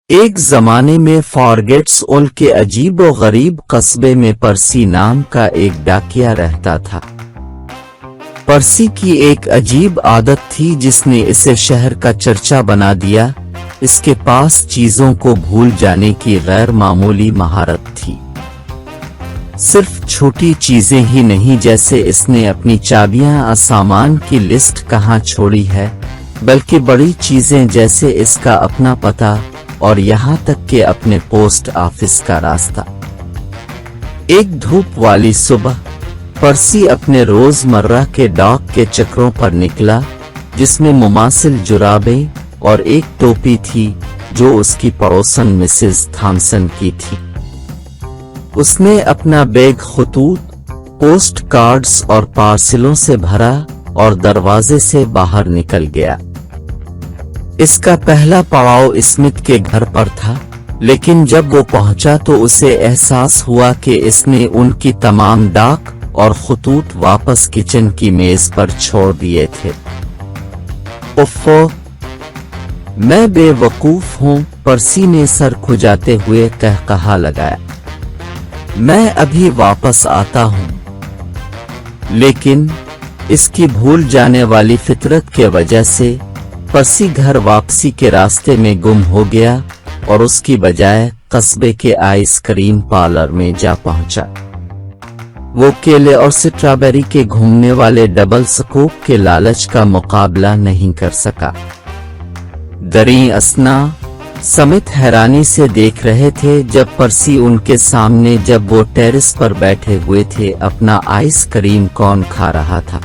ایک زمانے میں فارگیٹس اول کے عجیب و غریب قصبے میں پرسی نام کا ایک ڈاکیا رہتا تھا۔ پرسی کی ایک عجیب عادت تھی جس نے اسے شہر کا چرچا بنا دیا۔ اس کے پاس چیزوں کو بھول جانے کی غیر معمولی مہارت تھی۔ صرف چھوٹی چیزیں ہی نہیں، جیسے اس نے اپنی چابیاں اور سامان کی لسٹ کہاں چھوڑی ہے، بلکہ بڑی چیزیں جیسے اس کا اپنا پتہ اور یہاں تک کہ اپنے پوسٹ آفس کا راستہ۔ ایک دھوپ والی صبح پرسی اپنے روز مرہ کے ڈاک کے چکروں پر نکلا، جس میں مماثل جرابیں اور ایک ٹوپی تھی جو اس کی پڑوسن مسز تھامسن کی تھی۔ اس نے اپنا بیگ خطوط، پوسٹ کارڈز اور پارسلوں سے بھرا اور دروازے سے باہر نکل گیا۔ اس کا پہلا پڑاؤ اسمتھ کے گھر پر تھا، لیکن جب وہ پہنچا تو اسے احساس ہوا کہ اس نے ان کی تمام ڈاک اور خطوط واپس کچن کی میز پر چھوڑ دیے تھے۔ اوفو، میں بے وقوف ہوں، پرسی نے سر کھجاتے ہوئے قہقہا لگایا۔ میں ابھی واپس آتا ہوں۔ لیکن اس کی بھول جانے والی فطرت کی وجہ سے پرسی گھر واپسی کے راستے میں گم ہو گیا اور اس کی بجائے قصبے کے آئس کریم پارلر میں جا پہنچا۔ وہ کیلے اور سٹرابیری کے گھومنے والے ڈبل سکوپ کے لالچ کا مقابلہ نہیں کر سکا۔ دریں اثنا سمت حیرانی سے دیکھ رہے تھے جب پرسی ان کے سامنے جب وہ ٹیرس پر بیٹھے ہوئے تھے اپنا آئس کریم کون کھا رہا تھا۔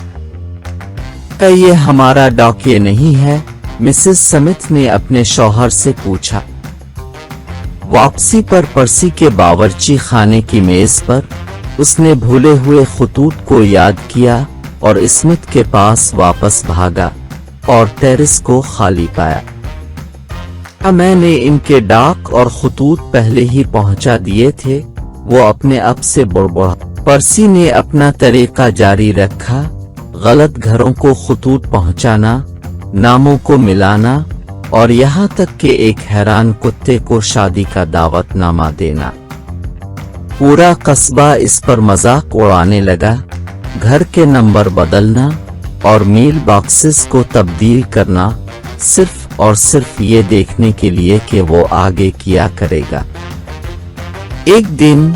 کیا یہ ہمارا ڈاکیہ نہیں ہے؟ مسز سمتھ نے اپنے شوہر سے پوچھا۔ واپسی پر پرسی کے باورچی خانے کی میز پر اس نے بھولے ہوئے خطوط کو یاد کیا اور اسمتھ کے پاس واپس بھاگا اور ٹیرس کو خالی پایا۔ میں نے ان کے ڈاک اور خطوط پہلے ہی پہنچا دیے تھے، وہ اپنے آپ سے بڑبڑا۔ پرسی نے اپنا طریقہ جاری رکھا، غلط گھروں کو خطوط پہنچانا، ناموں کو ملانا اور یہاں تک کہ ایک حیران کتے کو شادی کا دعوت نامہ دینا۔ پورا قصبہ اس پر مذاق اڑانے لگا۔ گھر کے نمبر بدلنا اور میل باکسز کو تبدیل کرنا، صرف اور صرف یہ دیکھنے کے لیے کہ وہ آگے کیا کرے گا۔ ایک دن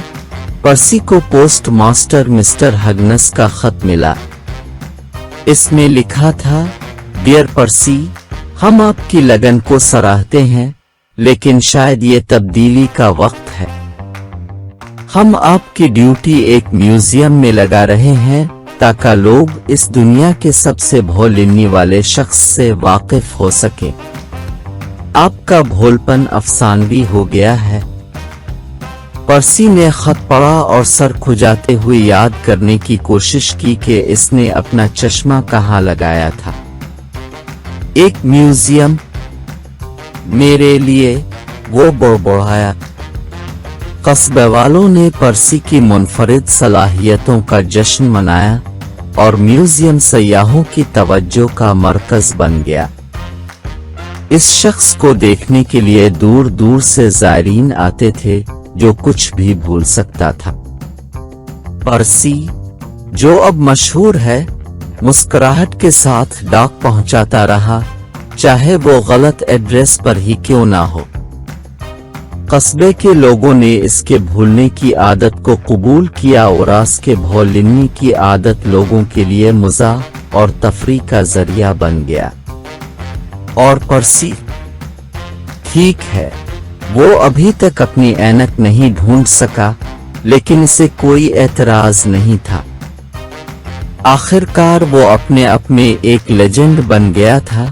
پرسی کو پوسٹ ماسٹر مسٹر ہگنس کا خط ملا۔ اس میں لکھا تھا، ڈیئر پرسی، ہم آپ کی لگن کو سراہتے ہیں، لیکن شاید یہ تبدیلی کا وقت ہے۔ ہم آپ کی ڈیوٹی ایک میوزیم میں لگا رہے ہیں تاکہ لوگ اس دنیا کے سب سے بھولنے والے شخص سے واقف ہو سکیں۔ آپ کا بھولپن افسانوی ہو گیا ہے۔ پرسی نے خط پڑھا اور سر کھجاتے ہوئے یاد کرنے کی کوشش کی کہ اس نے اپنا چشمہ کہاں لگایا تھا۔ ایک میوزیم میرے لیے، وہ بڑبڑایا۔ قصبے والوں نے پرسی کی منفرد صلاحیتوں کا جشن منایا اور میوزیم سیاحوں کی توجہ کا مرکز بن گیا۔ اس شخص کو دیکھنے کے لیے دور دور سے زائرین آتے تھے جو کچھ بھی بھول سکتا تھا۔ پرسی، جو اب مشہور ہے، مسکراہٹ کے ساتھ ڈاک پہنچاتا رہا، چاہے وہ غلط ایڈریس پر ہی کیوں نہ ہو۔ قصبے کے لوگوں نے اس کے بھولنے کی عادت کو قبول کیا اور اس کے بھولنے کی عادت لوگوں کے لیے مزاح اور تفریح کا ذریعہ بن گیا۔ اور پرسی، ٹھیک ہے، وہ ابھی تک اپنی اینک نہیں ڈھونڈ سکا، لیکن اسے کوئی اعتراض نہیں تھا۔ آخر کار وہ اپنے آپ میں ایک لیجنڈ بن گیا تھا۔